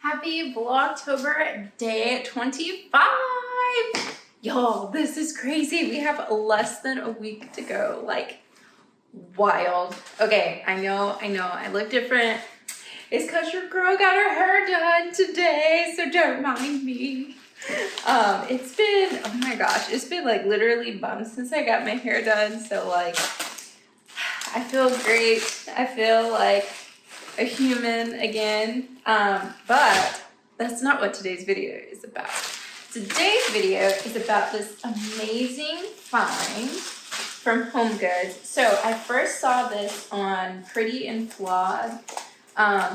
Happy Vlogtober day 25. Y'all, this is crazy. We have less than a week to go. Like, wild. Okay, I know, I look different. It's because your girl got her hair done today, so don't mind me. It's been, oh my gosh, it's been like literally months since I got my hair done, so like, I feel great. I feel like a human again, but that's not what today's video is about. Today's video is about this amazing find from Home Goods. So I first saw this on Pretty and Flawed.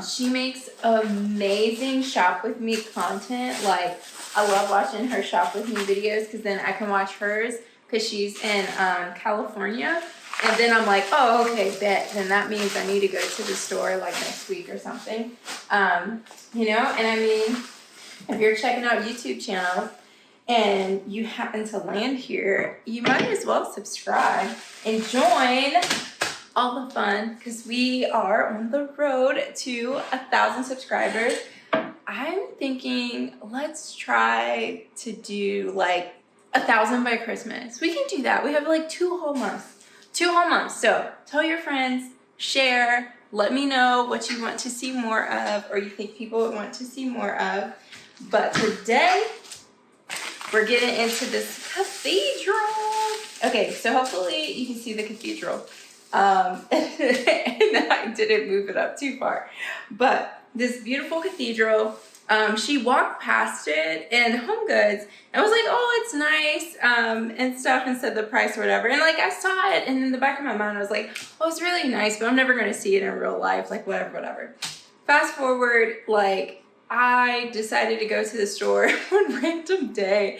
She makes amazing shop with me content. Like, I love watching her shop with me videos because then I can watch hers because she's in California. And then I'm like, oh, okay, bet. Then that means I need to go to the store like next week or something. You know, and I mean, if you're checking out YouTube channels and you happen to land here, you might as well subscribe and join all the fun because we are on the road to 1,000 subscribers. I'm thinking let's try to do like 1,000 by Christmas. We can do that. We have like 2 whole months. 2 whole months. So tell your friends, share, let me know what you want to see more of or you think people would want to see more of. But today we're getting into this cathedral. Okay, so hopefully you can see the cathedral. And I didn't move it up too far. But this beautiful cathedral, she walked past it in Home Goods and was like, oh, it's nice, and stuff, and said the price or whatever. And like, I saw it, and in the back of my mind, I was like, oh, it's really nice, but I'm never going to see it in real life, like whatever. Fast forward, like, I decided to go to the store one random day,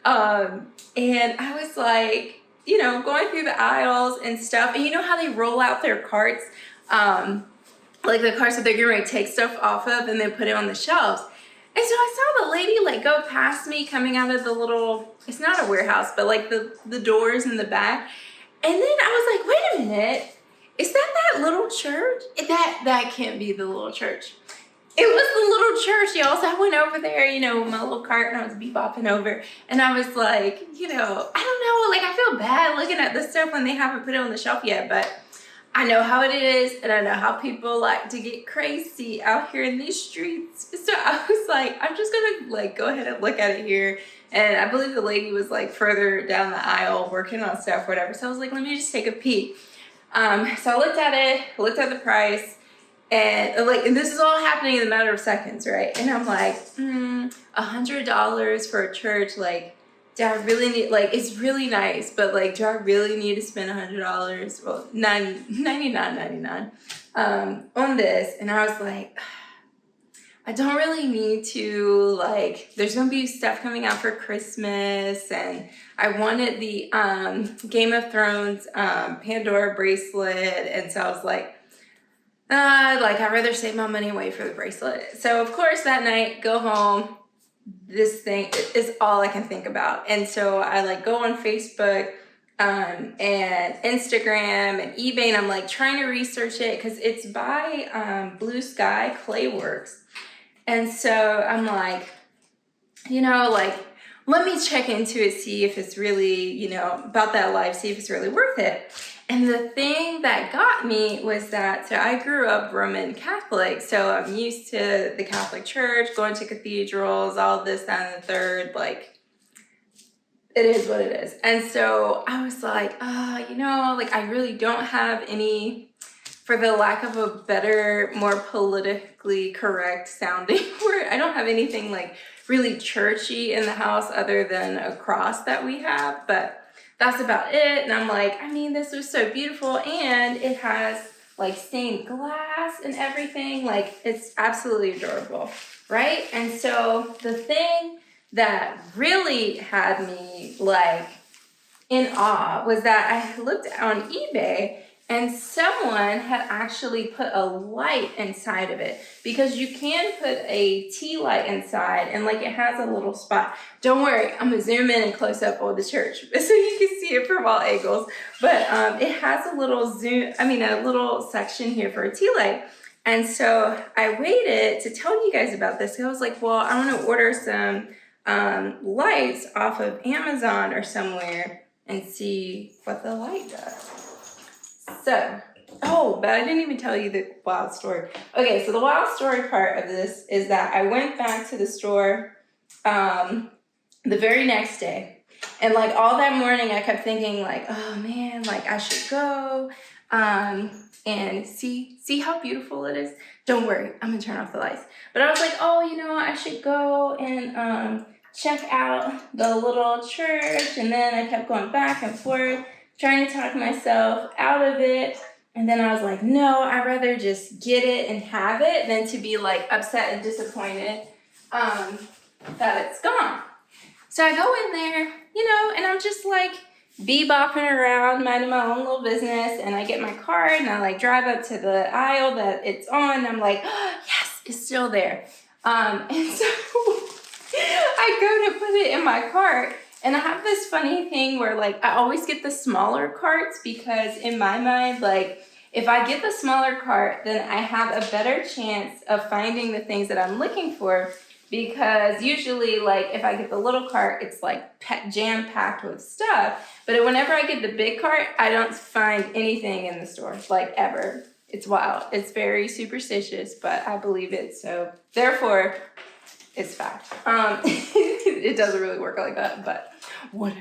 and I was like, you know, going through the aisles and stuff, and you know how they roll out their carts, like the carts that they're getting ready to take stuff off of and then put it on the shelves. And so I saw the lady like go past me coming out of the little, it's not a warehouse, but like the doors in the back. And then I was like, wait a minute, is that little church? That can't be the little church. It was the little church, y'all. So I went over there, you know, with my little cart and I was bebopping over. And I was like, you know, I don't know, like I feel bad looking at this stuff when they haven't put it on the shelf yet, but I know how it is, and I know how people like to get crazy out here in these streets. So I was like, I'm just gonna like go ahead and look at it here. And I believe the lady was like further down the aisle working on stuff, whatever. So I was like, let me just take a peek. So I looked at it, looked at the price, and like, and this is all happening in a matter of seconds, right? And I'm like, $100 for a church, like, do I really need, like, it's really nice, but like, do I really need to spend $100? Well, $99.99 on this. And I was like, I don't really need to, like, there's gonna be stuff coming out for Christmas, and I wanted the Game of Thrones Pandora bracelet, and so I was like, I'd rather save my money away for the bracelet. So of course that night, go home, this thing is all I can think about. And so I like go on Facebook and Instagram and eBay, and I'm like trying to research it because it's by Blue Sky Clayworks. And so I'm like, you know, like, let me check into it, see if it's really, you know, about that life, see if it's really worth it. And the thing that got me was that, so I grew up Roman Catholic, so I'm used to the Catholic Church, going to cathedrals, all this, that, and the third, like, it is what it is. And so I was like, you know, like, I really don't have any, for the lack of a better, more politically correct sounding word, I don't have anything, like, really churchy in the house other than a cross that we have, but that's about it. And I'm like, I mean, this was so beautiful, and it has like stained glass and everything. Like, it's absolutely adorable, right? And so the thing that really had me like in awe was that I looked on eBay and someone had actually put a light inside of it, because you can put a tea light inside and like it has a little spot. Don't worry, I'm gonna zoom in and close up on the church so you can see it from all angles. But it has a little a little section here for a tea light. And so I waited to tell you guys about this. I was like, well, I want to order some lights off of Amazon or somewhere and see what the light does. So, oh, but I didn't even tell you the wild story. Okay, so the wild story part of this is that I went back to the store the very next day. And like all that morning, I kept thinking like, oh man, like I should go and see how beautiful it is. Don't worry, I'm gonna turn off the lights. But I was like, oh, you know, I should go and check out the little church. And then I kept going back and forth, trying to talk myself out of it. And then I was like, no, I'd rather just get it and have it than to be like upset and disappointed that it's gone. So I go in there, you know, and I'm just like bebopping around, minding my own little business, and I get my card and I like drive up to the aisle that it's on. And I'm like, oh, yes, it's still there. And so I go to put it in my cart, and I have this funny thing where like I always get the smaller carts because in my mind, like if I get the smaller cart, then I have a better chance of finding the things that I'm looking for. Because usually, like, if I get the little cart, it's like jam-packed with stuff. But whenever I get the big cart, I don't find anything in the store, like, ever. It's wild. It's very superstitious, but I believe it. So, therefore, it's fact. It doesn't really work like that, but whatever.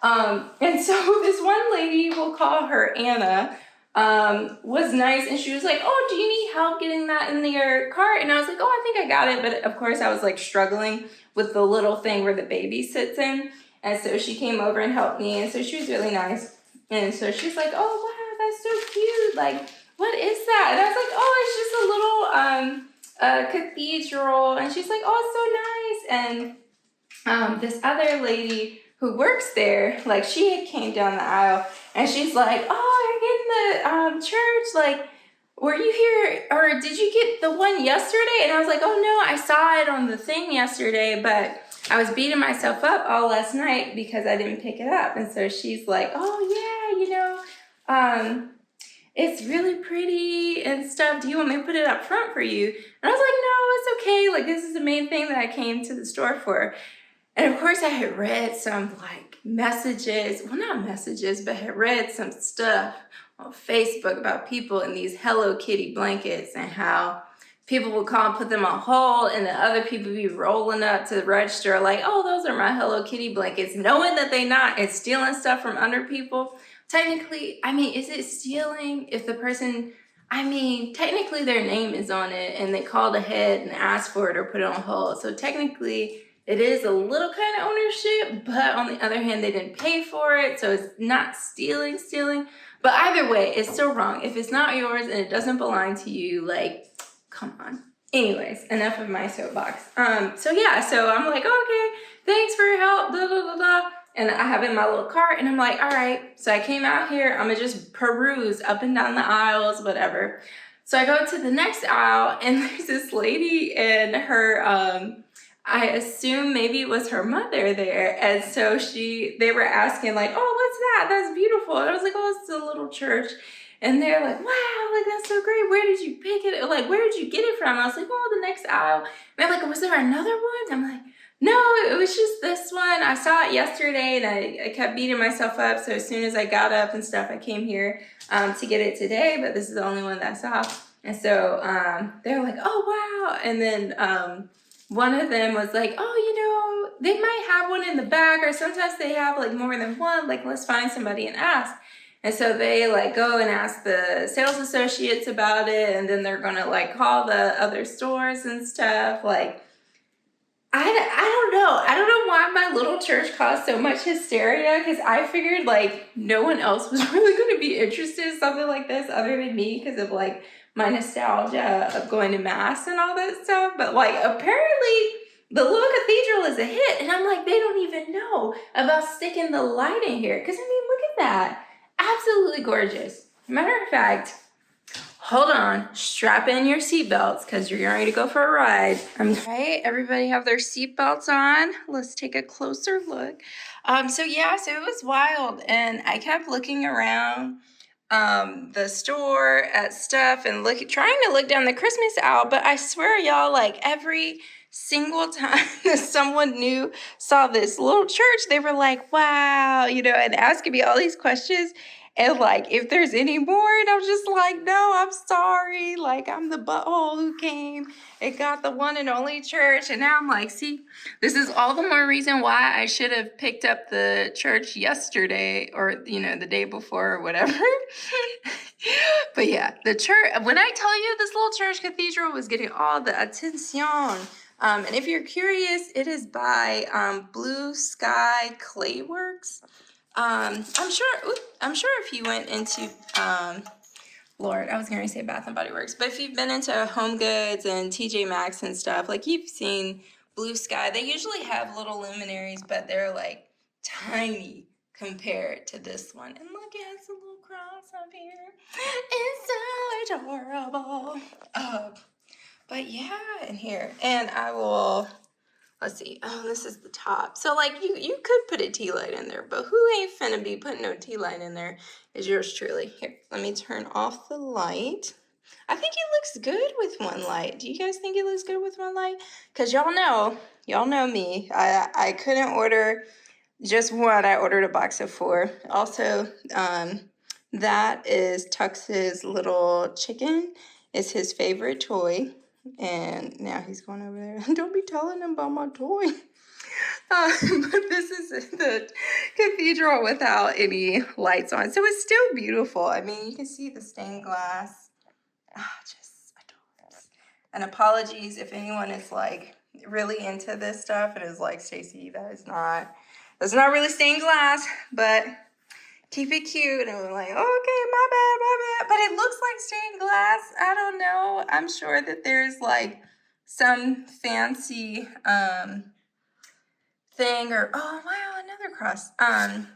And so this one lady, we'll call her Anna, was nice, and she was like, oh, do you need help getting that in your cart? And I was like, oh, I think I got it. But of course I was like struggling with the little thing where the baby sits in. And so she came over and helped me, and so she was really nice. And so she's like, oh wow, that's so cute, like what is that? And I was like, oh, it's just a little cathedral. And she's like, oh, it's so nice. And this other lady who works there, like she came down the aisle and she's like, oh, you're getting the church, like, were you here, or did you get the one yesterday? And I was like, oh no, I saw it on the thing yesterday, but I was beating myself up all last night because I didn't pick it up. And so she's like, oh yeah, you know, it's really pretty and stuff. Do you want me to put it up front for you? And I was like, no, it's okay. Like, this is the main thing that I came to the store for. And of course I had read some like messages, well not messages, but had read some stuff on Facebook about people in these Hello Kitty blankets and how people would call and put them on hold, and the other people be rolling up to the register like, oh, those are my Hello Kitty blankets, knowing that they not, and stealing stuff from under people. Technically, I mean, is it stealing if the person, I mean, technically their name is on it and they called ahead and asked for it or put it on hold. So technically it is a little kind of ownership, but on the other hand, they didn't pay for it. So it's not stealing. But either way, it's still wrong. If it's not yours and it doesn't belong to you, like, come on. Anyways, enough of my soapbox. So yeah, so I'm like, okay, thanks for your help, blah, blah, blah, blah. And I have it in my little cart, and I'm like, all right. So I came out here, I'm gonna just peruse up and down the aisles, whatever. So I go to the next aisle, and there's this lady and her, I assume maybe it was her mother there. And so they were asking like, oh, what's that? That's beautiful. And I was like, oh, it's a little church. And they're like, wow, like that's so great. Where did you pick it? Like, where did you get it from? I was like, oh, the next aisle. And they're like, was there another one? I'm like, no, it was just this one. I saw it yesterday and I kept beating myself up. So as soon as I got up and stuff, I came here to get it today, but this is the only one that I saw. And so they're like, oh, wow. And then one of them was like, oh, you know, they might have one in the back, or sometimes they have like more than one, like let's find somebody and ask. And so they like go and ask the sales associates about it, and then they're gonna like call the other stores and stuff. Like, I don't know. I don't know why my little church caused so much hysteria, because I figured like no one else was really gonna be interested in something like this other than me, because of like my nostalgia of going to mass and all that stuff. But like apparently the little cathedral is a hit, and I'm like, they don't even know about sticking the light in here, because I mean, look at that. Absolutely gorgeous. Matter of fact, hold on, strap in your seatbelts because you're getting ready to go for a ride. All right, everybody have their seatbelts on. Let's take a closer look. So it was wild, and I kept looking around the store at stuff and trying to look down the Christmas aisle, but I swear y'all, like every single time that someone new saw this little church, they were like, wow, you know, and asking me all these questions. And like, if there's any more, and I'm just like, no, I'm sorry. Like, I'm the butthole who came and got the one and only church. And now I'm like, see, this is all the more reason why I should have picked up the church yesterday or, you know, the day before or whatever. But yeah, the church, when I tell you this little church cathedral was getting all the attention. And if you're curious, it is by Blue Sky Clayworks. I'm sure if you went into Lord, I was gonna say Bath and Body Works, but if you've been into Home Goods and TJ Maxx and stuff, like you've seen Blue Sky. They usually have little luminaries, but they're like tiny compared to this one. And look, it has a little cross up here. It's so adorable. But yeah, in here, and I will. Let's see. Oh, this is the top. So like you could put a tea light in there, but who ain't finna be putting no tea light in there is yours truly. Here, let me turn off the light. I think it looks good with one light. Do you guys think it looks good with one light? Because y'all know me. I couldn't order just one. I ordered a box of 4. Also, that is Tux's little chicken. It's his favorite toy. And now he's going over there. Don't be telling him about my toy. But this is the cathedral without any lights on. So it's still beautiful. I mean, you can see the stained glass. Just adorable. And apologies if anyone is like really into this stuff and is like, Stacey, that's not really stained glass, but keep it cute. And we're like, okay, my bad. But it looks like stained glass. I don't know. I'm sure that there's like some fancy thing or, oh wow, another cross.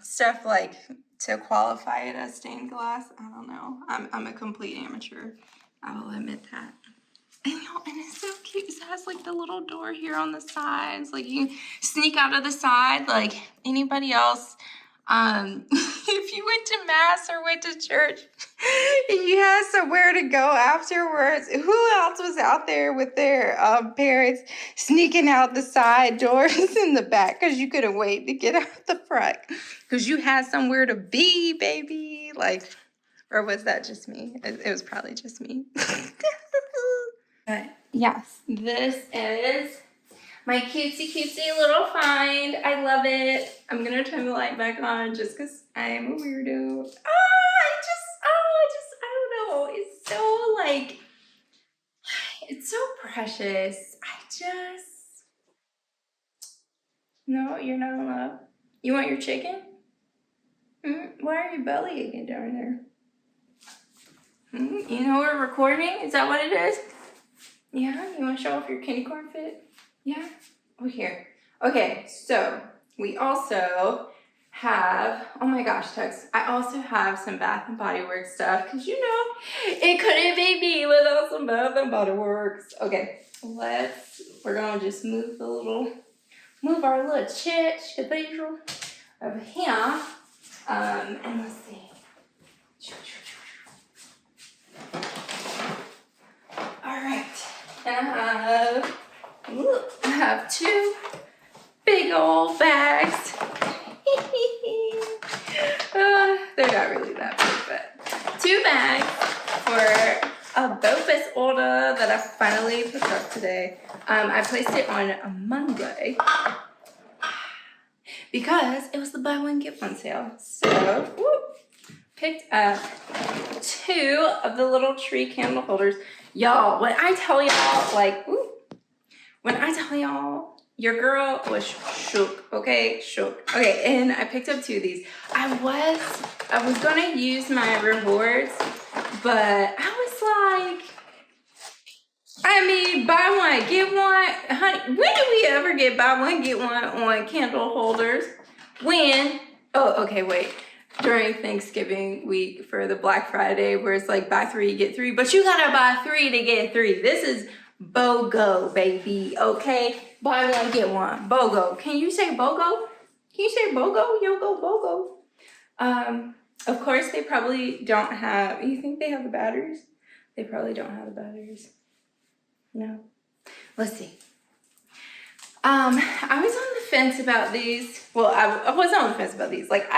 Stuff like to qualify it as stained glass. I don't know. I'm a complete amateur. I will admit that. And it's so cute. It has like the little door here on the sides. Like you can sneak out of the side like anybody else. If you went to mass or went to church, you had somewhere to go afterwards. Who else was out there with their parents sneaking out the side doors in the back because you couldn't wait to get out the front because you had somewhere to be, baby? Like, or was that just me? It was probably just me. But yes, this is my cutesy little find. I love it. I'm gonna turn the light back on just because I am a weirdo. I don't know. It's so like, it's so precious. No, you're not in love. You want your chicken? Why are you belly aching down there? You know we're recording? Is that what it is? Yeah, you want to show off your candy corn fit? Yeah? Oh, here. Okay, so we also have, oh my gosh, Tux, I also have some Bath and Body Works stuff because you know it couldn't be me without some Bath and Body Works. Okay, we're gonna just move our little church cathedral over here. And let's see. All right, and I have 2 big old bags. They're not really that big, but 2 bags for a BOPIS order that I finally picked up today. I placed it on a Monday because it was the buy one get one sale. So picked up 2 of the little tree candle holders. Y'all, when I tell y'all, your girl was shook, okay? Shook. Okay, and I picked up 2 of these. I was gonna use my rewards, but I was like, I mean, buy one, get one. Honey, when do we ever get buy one, get one on candle holders? When? Oh, okay, wait. During Thanksgiving week for the Black Friday where it's like buy 3, get 3, but you gotta buy 3 to get 3. This is BOGO, baby, okay? Buy one, get one, BOGO. Can you say BOGO? Can you say BOGO? Yo, go BOGO. Of course, they probably don't have, you think they have the batteries? They probably don't have the batteries. No. Let's see. I was on the fence about these. Well, I wasn't on the fence about these. Like,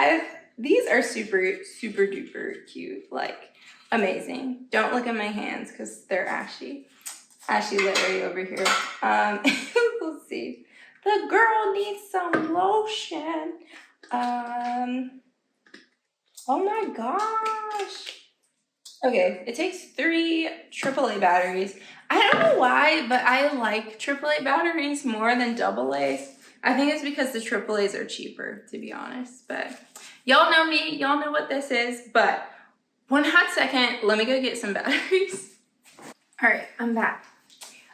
these are super, super duper cute. Like, amazing. Don't look at my hands because they're ashy. Ashy Larry over here. Let's see. The girl needs some lotion. Oh my gosh. Okay, it takes 3 AAA batteries. I don't know why, but I like AAA batteries more than AA's. I think it's because the AAA's are cheaper, to be honest. But y'all know me, y'all know what this is. But one hot second, let me go get some batteries. All right, I'm back.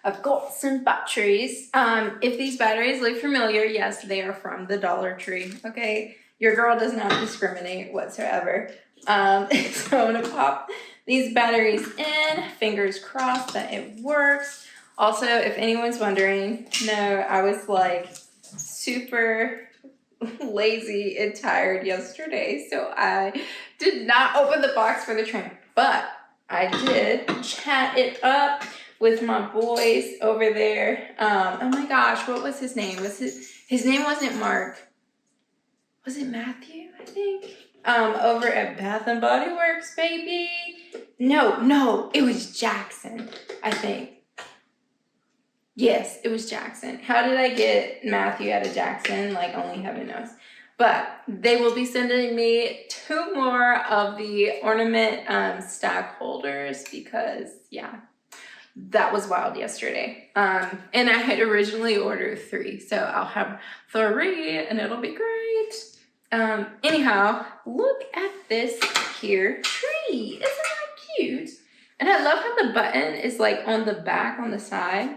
I've got some batteries. If these batteries look familiar, yes, they are from the Dollar Tree, okay? Your girl does not discriminate whatsoever. So I'm gonna pop these batteries in, fingers crossed that it works. Also, if anyone's wondering, no, I was like super lazy and tired yesterday, so I did not open the box for the train, but I did chat it up with my boys over there. Oh my gosh, what was his name? His name wasn't Mark. Was it Matthew, I think? Over at Bath and Body Works, baby. No, it was Jackson, I think. Yes, it was Jackson. How did I get Matthew out of Jackson? Like, only heaven knows. But they will be sending me 2 more of the ornament stack holders because, yeah, that was wild yesterday. And I had originally ordered 3, so I'll have 3 and it'll be great. Anyhow, look at this here tree. Isn't that cute? And I love how the button is like on the back, on the side.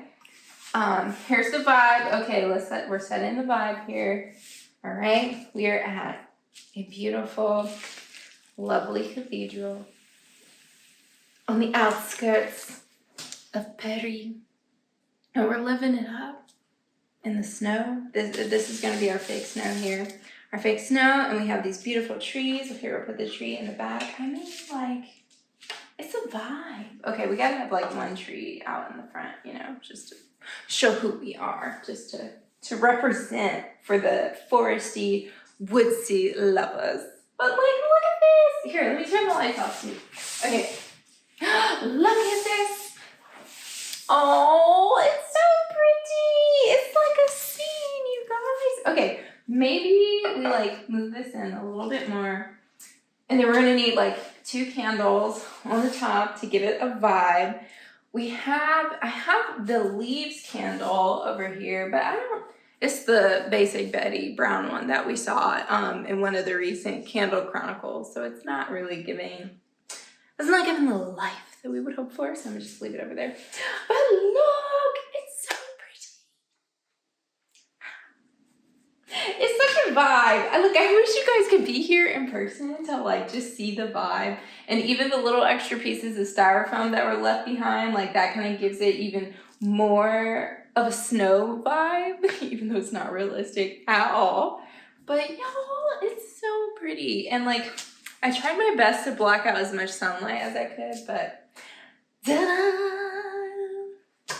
Here's the vibe. Okay, we're setting the vibe here. All right, we are at a beautiful, lovely cathedral on the outskirts of Paris. And we're living it up in the snow. This is gonna be our fake snow here. Our fake snow, and we have these beautiful trees. Here, we'll put the tree in the back. I mean, like, it's a vibe. Okay, we gotta have like 1 tree out in the front, you know, just to show who we are, just to represent for the foresty, woodsy lovers. But like, look at this. Here, let me turn the lights off too. Okay, look at this. Oh, it's so pretty. It's like a scene, you guys. Okay, maybe we like move this in a little bit more. And then we're gonna need like 2 candles on the top to give it a vibe. I have the leaves candle over here, but it's the basic Betty Brown one that we saw in one of the recent Candle Chronicles. So it's not really giving the life that we would hope for. So I'm gonna just leave it over there. But look, it's so pretty. It's such a vibe. I wish you guys could be here in person to like just see the vibe. And even the little extra pieces of styrofoam that were left behind, like that kind of gives it even more of a snow vibe, even though it's not realistic at all. But y'all, it's so pretty. And like, I tried my best to block out as much sunlight as I could, but ta-da!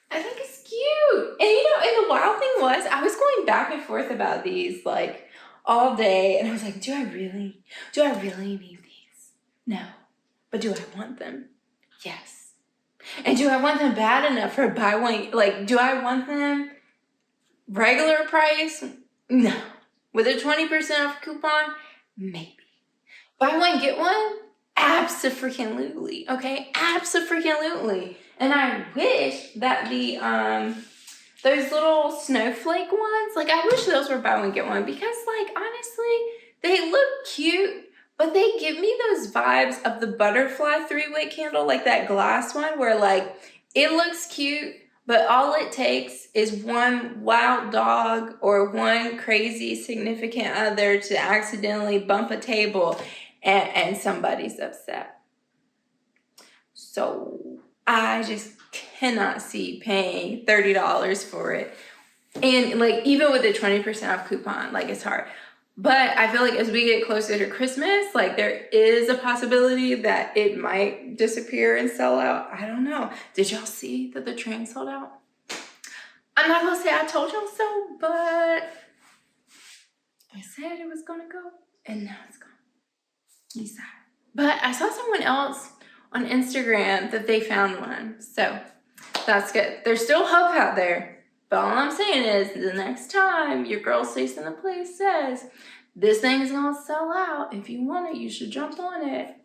I think it's cute. And you know, and the wild thing was, I was going back and forth about these like all day, and I was like, do I really need these? No. But do I want them? Yes. And do I want them bad enough for buy one? Like, do I want them regular price? No. With a 20% off coupon? Maybe. Buy one, get one? Abso-freaking-lutely. Okay? Abso-freaking-lutely. And I wish that those little snowflake ones, like I wish those were buy one, get one, because like honestly, they look cute, but they give me those vibes of the butterfly 3-wick candle, like that glass one where like it looks cute, but all it takes is one wild dog or one crazy significant other to accidentally bump a table and somebody's upset. So I just cannot see paying $30 for it. And like even with a 20% off coupon, like it's hard. But I feel like as we get closer to Christmas, like there is a possibility that it might disappear and sell out. I don't know. Did y'all see that the train sold out? I'm not gonna say I told y'all so, but I said it was gonna go, and now it's gone. You saw it. But I saw someone else on Instagram that they found one, so that's good. There's still hope out there. But all I'm saying is, the next time your girl stays in the place says, this thing's gonna sell out, if you want it, you should jump on it.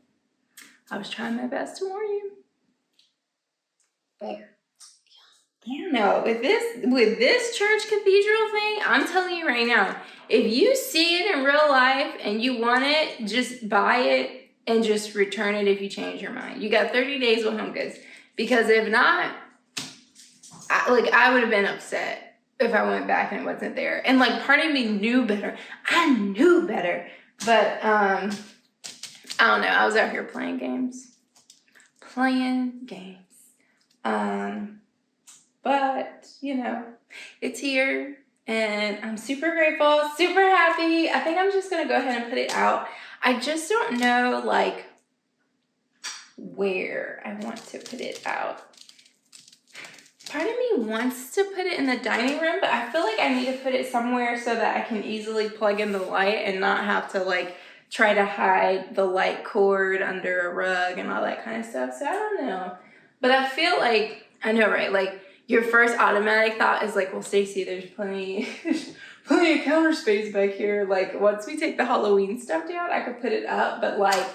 I was trying my best to warn you. But I don't know, with this church cathedral thing, I'm telling you right now, if you see it in real life and you want it, just buy it and just return it if you change your mind. You got 30 days with Home Goods. Because if not, I would have been upset if I went back and it wasn't there. And like part of me knew better. I knew better. But I don't know. I was out here playing games. But you know, it's here and I'm super grateful, super happy. I think I'm just gonna go ahead and put it out. I just don't know like where I want to put it out. Part of me wants to put it in the dining room, but I feel like I need to put it somewhere so that I can easily plug in the light and not have to like try to hide the light cord under a rug and all that kind of stuff. So I don't know. But I feel like, I know, right? Like your first automatic thought is like, well, Stacey, there's plenty of counter space back here. Like once we take the Halloween stuff down, I could put it up. But like,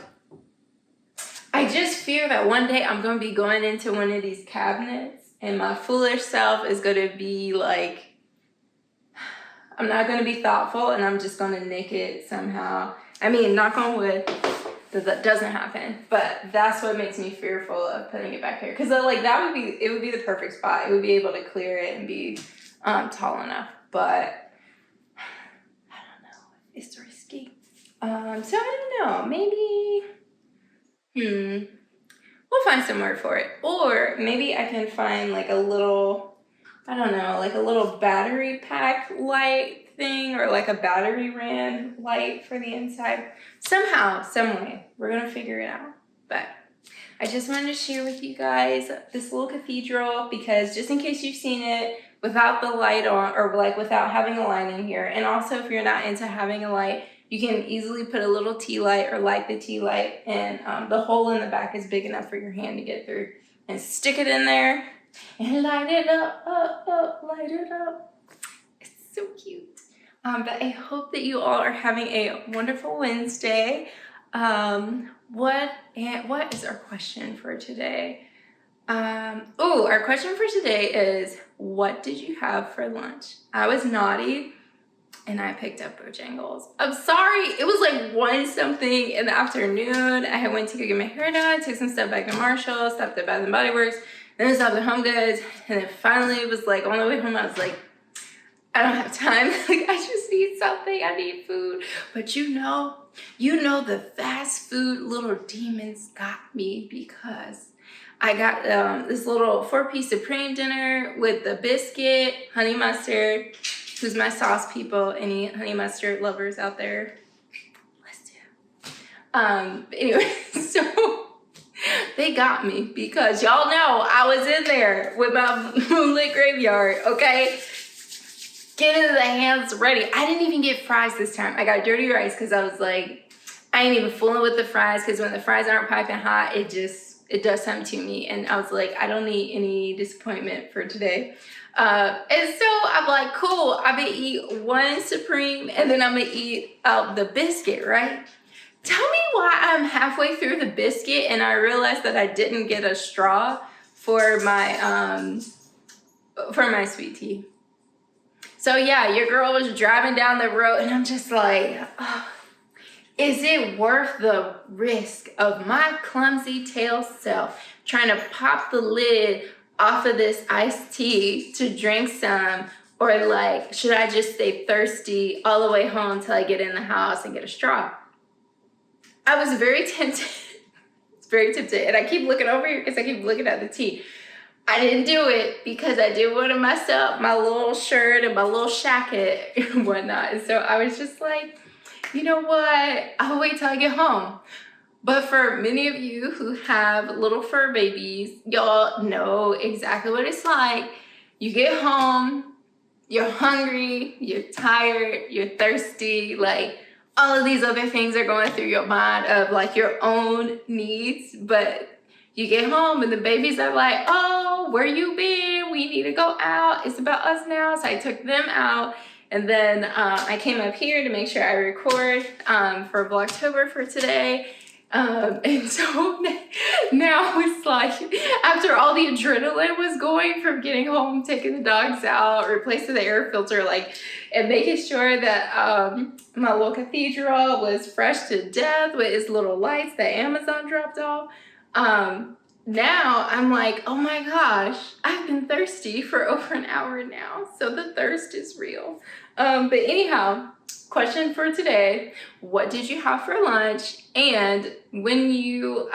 I just fear that one day I'm going to be going into one of these cabinets and my foolish self is going to be like, I'm not going to be thoughtful and I'm just going to nick it somehow. I mean, knock on wood, that doesn't happen. But that's what makes me fearful of putting it back here. Because like it would be the perfect spot. It would be able to clear it and be tall enough. But I don't know. It's risky. So I don't know. Maybe, we'll find somewhere for it. Or maybe I can find like a little, I don't know, like a little battery pack light thing or like a battery ran light for the inside. Somehow, some way, we're gonna figure it out. But I just wanted to share with you guys this little cathedral because just in case you've seen it without the light on or like without having a light in here. And also if you're not into having a light, you can easily put a little tea light or light the tea light and the hole in the back is big enough for your hand to get through and stick it in there and light it up, light it up. It's so cute. But I hope that you all are having a wonderful Wednesday. What is our question for today? Our question for today is, what did you have for lunch? I was naughty and I picked up Bojangles. I'm sorry, it was like 1 something in the afternoon. I went to go get my hair done, took some stuff back to Marshall, stopped at Bath & Body Works, then I stopped at Home Goods, and then finally it was like on the way home, I was like, I don't have time. Like, I just need something. I need food. But you know the fast food little demons got me because I got this little 4-piece Supreme dinner with the biscuit, honey mustard. Who's my sauce people? Any honey mustard lovers out there? Let's do it. Anyway, so they got me because y'all know I was in there with my moonlit graveyard, okay? Getting the hands ready. I didn't even get fries this time. I got dirty rice because I was like, I ain't even fooling with the fries because when the fries aren't piping hot, it does something to me. And I was like, I don't need any disappointment for today. And so I'm like, cool, I'm gonna eat 1 Supreme and then I'm gonna eat the biscuit, right? Tell me why I'm halfway through the biscuit and I realized that I didn't get a straw for my sweet tea. So yeah, your girl was driving down the road and I'm just like, oh, is it worth the risk of my clumsy tail self trying to pop the lid off of this iced tea to drink some, or like, should I just stay thirsty all the way home till I get in the house and get a straw? I was very tempted. It's very tempted. And I keep looking over here because I keep looking at the tea. I didn't do it because I didn't want to mess up my little shirt and my little shacket and whatnot. And so I was just like, you know what? I'll wait till I get home. But for many of you who have little fur babies, y'all know exactly what it's like. You get home, you're hungry, you're tired, you're thirsty, like all of these other things are going through your mind of like your own needs, but you get home and the babies are like, oh, where you been? We need to go out. It's about us now. So I took them out. And then I came up here to make sure I record for Vlogtober for today. And so now it's like, after all the adrenaline was going from getting home, taking the dogs out, replacing the air filter, like, and making sure that my little Cathedral was fresh to death with its little lights that Amazon dropped off. Now I'm like, oh my gosh, I've been thirsty for over an hour now. So the thirst is real. But anyhow, question for today, what did you have for lunch? And when you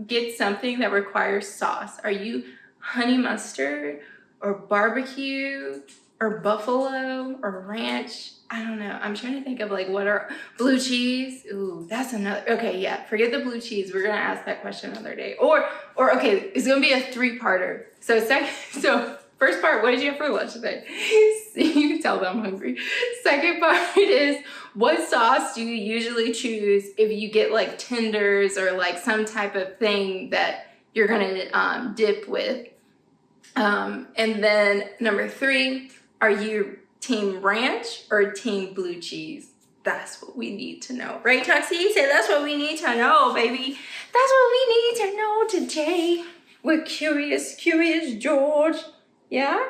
get something that requires sauce, are you honey mustard or barbecue or buffalo or ranch? I don't know. I'm trying to think of like what are blue cheese. Ooh, that's another. Okay, yeah. Forget the blue cheese. We're gonna ask that question another day. Or okay, it's gonna be a three-parter. So first part, what did you have for lunch today? You can tell that I'm hungry. Second part is, what sauce do you usually choose if you get like tenders or like some type of thing that you're gonna dip with? And then number three, are you team ranch or team blue cheese? That's what we need to know. Right, Tuxie? Say that's what we need to know, baby. That's what we need to know today. We're curious George. Yeah?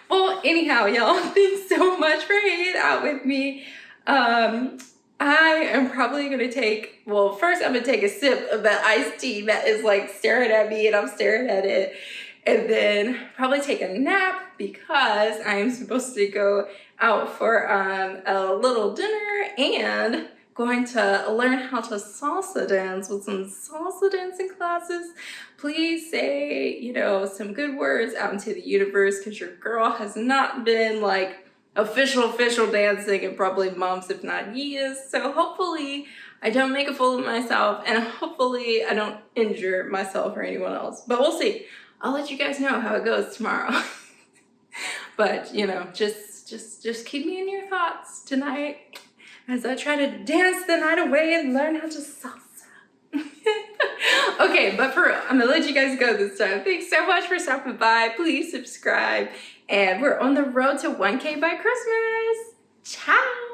Well, anyhow, y'all, thanks so much for hanging out with me. I am probably gonna take, well, first I'm gonna take a sip of that iced tea that is like staring at me and I'm staring at it. And then probably take a nap because I'm supposed to go out for a little dinner and going to learn how to salsa dance with some salsa dancing classes. Please say, you know, some good words out into the universe because your girl has not been like official dancing in probably months, if not years. So hopefully I don't make a fool of myself and hopefully I don't injure myself or anyone else. But we'll see. I'll let you guys know how it goes tomorrow. But, you know, just keep me in your thoughts tonight as I try to dance the night away and learn how to salsa. Okay, but for real, I'm gonna let you guys go this time. Thanks so much for stopping by. Please subscribe. And we're on the road to 1K by Christmas. Ciao.